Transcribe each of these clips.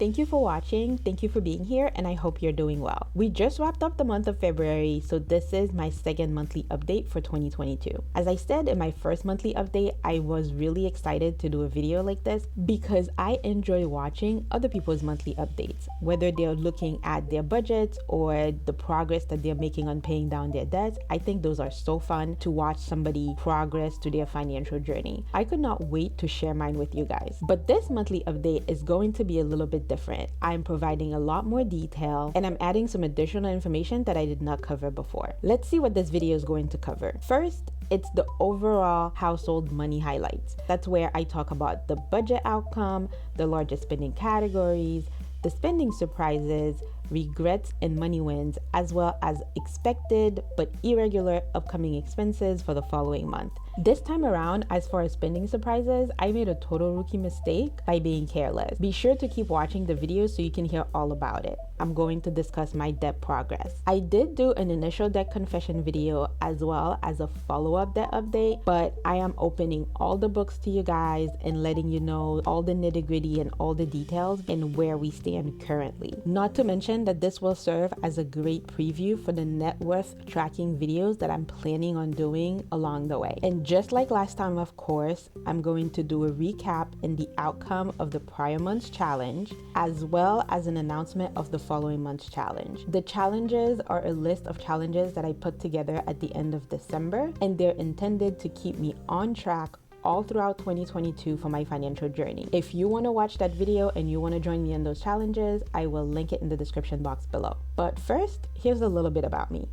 Thank you for watching, thank you for being here, and I hope you're doing well. We just wrapped up the month of February, so this is my second monthly update for 2022. As I said in my first monthly update, I was really excited to do a video like this because I enjoy watching other people's monthly updates, whether they're looking at their budgets or the progress that they're making on paying down their debts. I think those are so fun to watch somebody progress to their financial journey. I could not wait to share mine with you guys. But this monthly update is going to be a little bit different. I'm providing a lot more detail and I'm adding some additional information that I did not cover before. Let's see what this video is going to cover. First, it's the overall household money highlights. That's where I talk about the budget outcome, the largest spending categories, the spending surprises, regrets and money wins, as well as expected but irregular upcoming expenses for the following month. This time around, as far as spending surprises, I made a total rookie mistake by being careless. Be sure to keep watching the video so you can hear all about it. I'm going to discuss my debt progress. I did do an initial debt confession video as well as a follow-up debt update, but I am opening all the books to you guys and letting you know all the nitty-gritty and all the details and where we stand currently. Not to mention that this will serve as a great preview for the net worth tracking videos that I'm planning on doing along the way. And just like last time, of course, I'm going to do a recap and the outcome of the prior month's challenge, as well as an announcement of the following month's challenge. The challenges are a list of challenges that I put together at the end of December, and they're intended to keep me on track all throughout 2022 for my financial journey. If you want to watch that video and you want to join me in those challenges, I will link it in the description box below. But first, here's a little bit about me.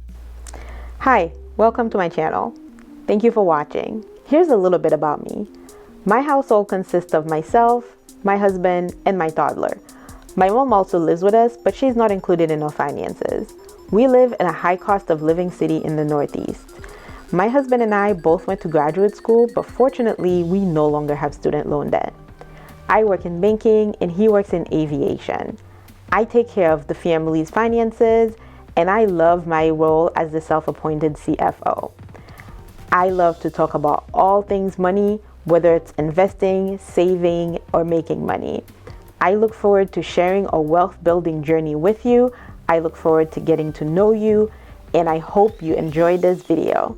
Hi, welcome to my channel. Thank you for watching. Here's a little bit about me. My household consists of myself, my husband, and my toddler. My mom also lives with us, but she's not included in our finances. We live in a high cost of living city in the Northeast. My husband and I both went to graduate school, but fortunately, we no longer have student loan debt. I work in banking and he works in aviation. I take care of the family's finances and I love my role as the self-appointed CFO. I love to talk about all things money, whether it's investing, saving, or making money. I look forward to sharing a wealth building journey with you. I look forward to getting to know you, and I hope you enjoyed this video.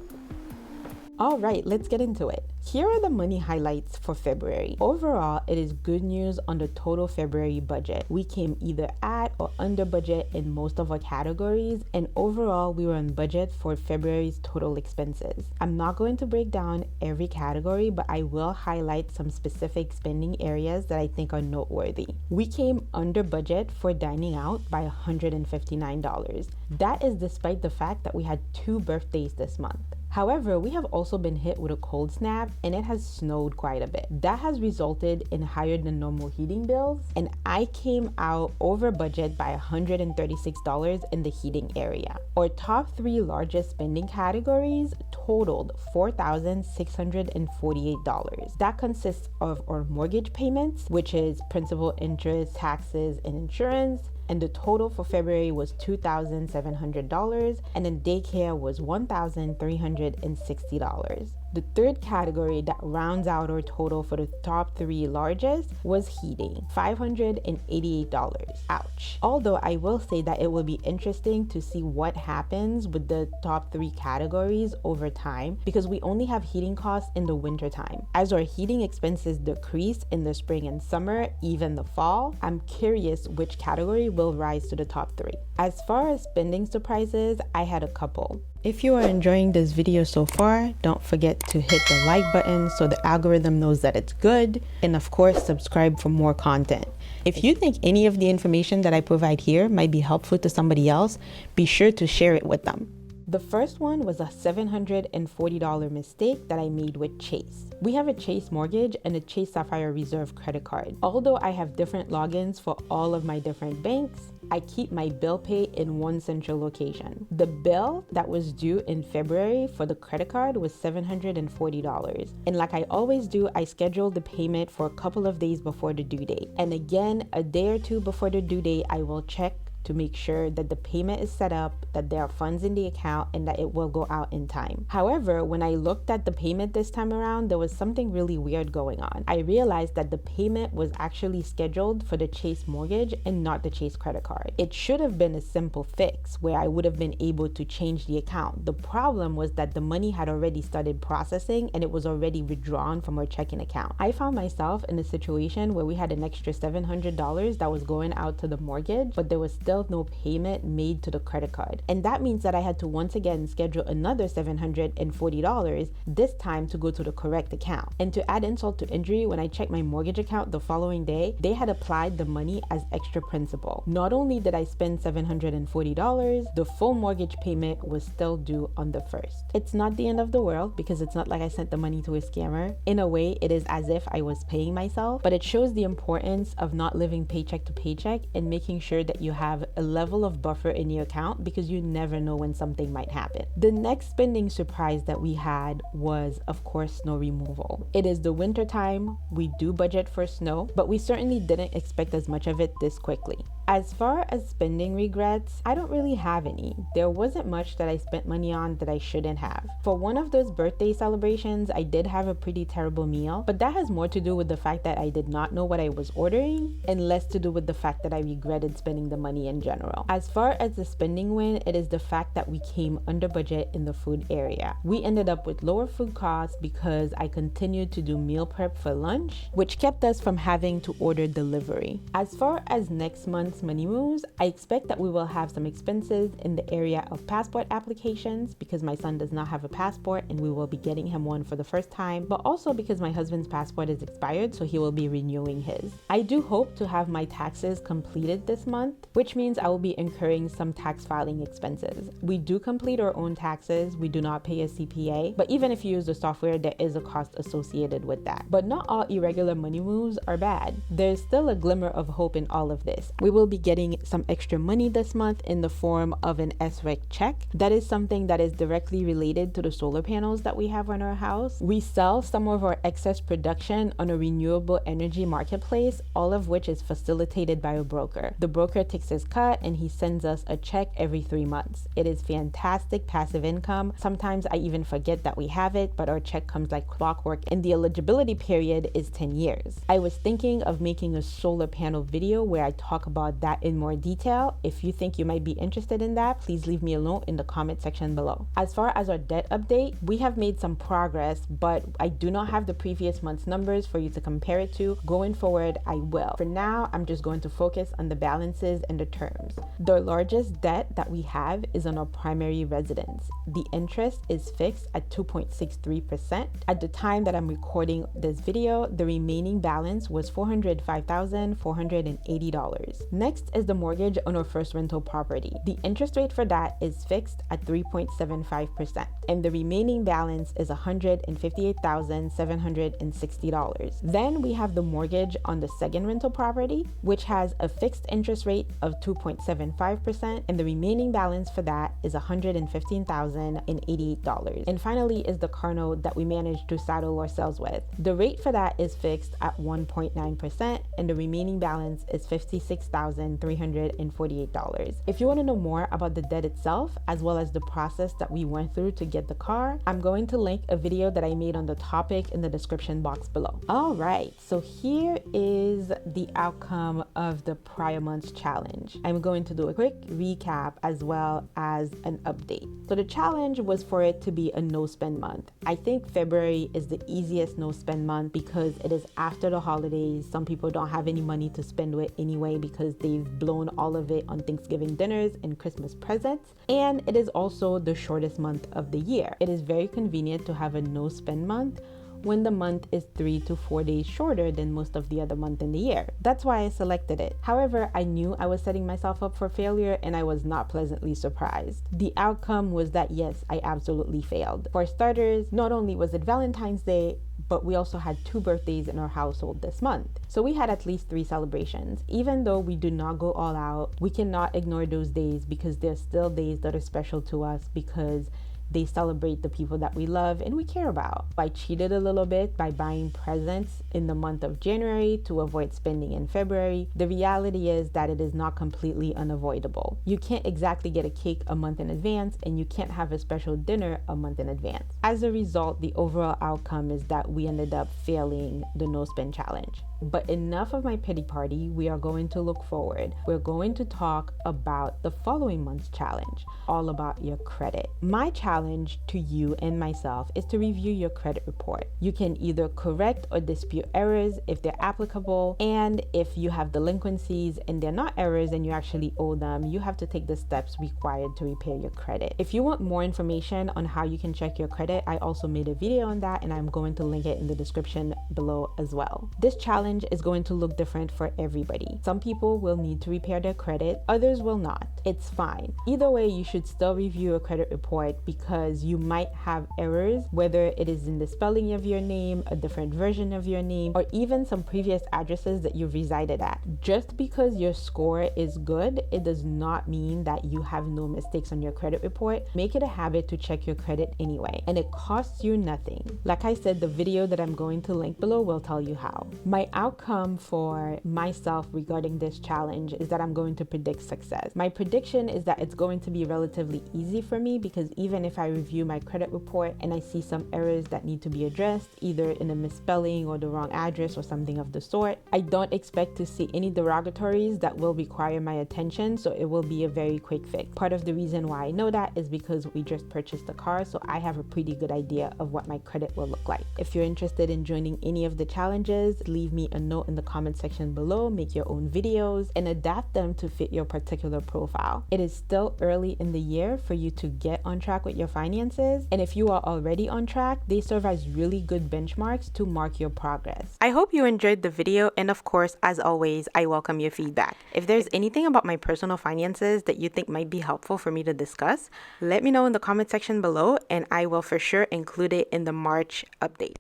All right, let's get into it. Here are the money highlights for February. Overall, it is good news on the total February budget. We came either at or under budget in most of our categories, and overall, we were on budget for February's total expenses. I'm not going to break down every category, but I will highlight some specific spending areas that I think are noteworthy. We came under budget for dining out by $159. That is despite the fact that we had 2 birthdays this month. However, we have also been hit with a cold snap and it has snowed quite a bit. That has resulted in higher than normal heating bills, and I came out over budget by $136 in the heating area. Our top 3 largest spending categories totaled $4,648. That consists of our mortgage payments, which is principal, interest, taxes, and insurance. And the total for February was $2,700, and then daycare was $1,360. The third category that rounds out our total for the top 3 largest was heating, $588. Ouch. Although I will say that it will be interesting to see what happens with the top 3 categories over time, because we only have heating costs in the winter time. As our heating expenses decrease in the spring and summer, even the fall, I'm curious which category will rise to the top 3. As far as spending surprises, I had a couple. If you are enjoying this video so far, don't forget to hit the like button so the algorithm knows that it's good, and of course subscribe for more content. If you think any of the information that I provide here might be helpful to somebody else, be sure to share it with them. The first one was a $740 mistake that I made with Chase. We have a Chase mortgage and a Chase Sapphire Reserve credit card. Although I have different logins for all of my different banks, I keep my bill pay in one central location. The bill that was due in February for the credit card was $740. And like I always do, I scheduled the payment for a couple of days before the due date. And again, a day or two before the due date, I will check to make sure that the payment is set up, that there are funds in the account, and that it will go out in time. However, when I looked at the payment this time around, there was something really weird going on. I realized that the payment was actually scheduled for the Chase mortgage and not the Chase credit card. It should have been a simple fix where I would have been able to change the account. The problem was that the money had already started processing and it was already withdrawn from our checking account. I found myself in a situation where we had an extra $700 that was going out to the mortgage, but there was still no payment made to the credit card. And that means that I had to once again schedule another $740, this time to go to the correct account. And to add insult to injury, when I checked my mortgage account the following day, they had applied the money as extra principal. Not only did I spend $740, the full mortgage payment was still due on the 1st. It's not the end of the world because it's not like I sent the money to a scammer. In a way, it is as if I was paying myself, but it shows the importance of not living paycheck to paycheck and making sure that you have a level of buffer in your account because you never know when something might happen. The next spending surprise that we had was, of course, snow removal. It is the winter time. We do budget for snow, but we certainly didn't expect as much of it this quickly. As far as spending regrets, I don't really have any. There wasn't much that I spent money on that I shouldn't have. For one of those birthday celebrations, I did have a pretty terrible meal, but that has more to do with the fact that I did not know what I was ordering and less to do with the fact that I regretted spending the money in general. As far as the spending win, it is the fact that we came under budget in the food area. We ended up with lower food costs because I continued to do meal prep for lunch, which kept us from having to order delivery. As far as next month's money moves, I expect that we will have some expenses in the area of passport applications because my son does not have a passport and we will be getting him one for the first time, but also because my husband's passport is expired, so he will be renewing his. I do hope to have my taxes completed this month, which means I will be incurring some tax filing expenses. We do complete our own taxes. We do not pay a CPA, but even if you use the software, there is a cost associated with that. But not all irregular money moves are bad. There's still a glimmer of hope in all of this. We will be getting some extra money this month in the form of an SREC check. That is something that is directly related to the solar panels that we have on our house. We sell some of our excess production on a renewable energy marketplace, all of which is facilitated by a broker. The broker takes his cut and he sends us a check every 3 months. It is fantastic passive income. Sometimes I even forget that we have it, but our check comes like clockwork and the eligibility period is 10 years. I was thinking of making a solar panel video where I talk about that in more detail. If you think you might be interested in that, please leave me a note in the comment section below. As far as our debt update, we have made some progress, but I do not have the previous month's numbers for you to compare it to. Going forward, I will. For now, I'm just going to focus on the balances and the terms. The largest debt that we have is on our primary residence. The interest is fixed at 2.63%. At the time that I'm recording this video, the remaining balance was $405,480. Next is the mortgage on our first rental property. The interest rate for that is fixed at 3.75%, and the remaining balance is $158,760. Then we have the mortgage on the second rental property, which has a fixed interest rate of 2.75%, and the remaining balance for that is $115,088. And finally is the car note that we managed to saddle ourselves with. The rate for that is fixed at 1.9%, and the remaining balance is $56,348. If you want to know more about the debt itself, as well as the process that we went through to get the car, I'm going to link a video that I made on the topic in the description box below. All right, so here is the outcome of the prior month's challenge. I'm going to do a quick recap as well as an update. So the challenge was for it to be a no spend month. I think February is the easiest no spend month because it is after the holidays. Some people don't have any money to spend with anyway because they've blown all of it on Thanksgiving dinners and Christmas presents. And it is also the shortest month of the year. It is very convenient to have a no spend month when the month is 3 to 4 days shorter than most of the other month in the year. That's why I selected it. However, I knew I was setting myself up for failure and I was not pleasantly surprised. The outcome was that yes, I absolutely failed. For starters, not only was it Valentine's Day, but we also had 2 birthdays in our household this month. So we had at least 3 celebrations. Even though we do not go all out, we cannot ignore those days because they're still days that are special to us because They celebrate the people that we love and we care about. I cheated a little bit by buying presents in the month of January to avoid spending in February. The reality is that it is not completely unavoidable. You can't exactly get a cake a month in advance, and you can't have a special dinner a month in advance. As a result, the overall outcome is that we ended up failing the no spend challenge. But enough of my pity party. We are going to look forward. We're going to talk about the following month's challenge, all about your credit. My challenge to you and myself is to review your credit report. You can either correct or dispute errors if they're applicable, and if you have delinquencies and they're not errors and you actually owe them, you have to take the steps required to repair your credit. If you want more information on how you can check your credit, I also made a video on that, and I'm going to link it in the description below as well. This challenge is going to look different for everybody. Some people will need to repair their credit, others will not. It's fine. Either way, you should still review a credit report because you might have errors, whether it is in the spelling of your name, a different version of your name, or even some previous addresses that you've resided at. Just because your score is good, it does not mean that you have no mistakes on your credit report. Make it a habit to check your credit anyway, and it costs you nothing. Like I said, the video that I'm going to link below will tell you how. My outcome for myself regarding this challenge is that I'm going to predict success. My prediction is that it's going to be relatively easy for me because even if I review my credit report and I see some errors that need to be addressed, either in a misspelling or the wrong address or something of the sort, I don't expect to see any derogatories that will require my attention, so it will be a very quick fix. Part of the reason why I know that is because we just purchased a car, so I have a pretty good idea of what my credit will look like. If you're interested in joining any of the challenges, leave me a note in the comment section below, make your own videos, and adapt them to fit your particular profile. It is still early in the year for you to get on track with your finances, and if you are already on track, they serve as really good benchmarks to mark your progress. I hope you enjoyed the video, and of course, as always, I welcome your feedback. If there's anything about my personal finances that you think might be helpful for me to discuss, let me know in the comment section below, and I will for sure include it in the March update.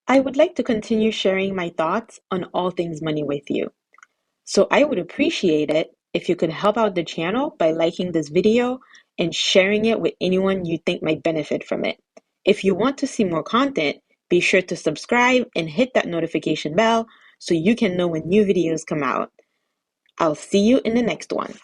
I would like to continue sharing my thoughts on all things money with you. So I would appreciate it if you could help out the channel by liking this video and sharing it with anyone you think might benefit from it. If you want to see more content, be sure to subscribe and hit that notification bell so you can know when new videos come out. I'll see you in the next one.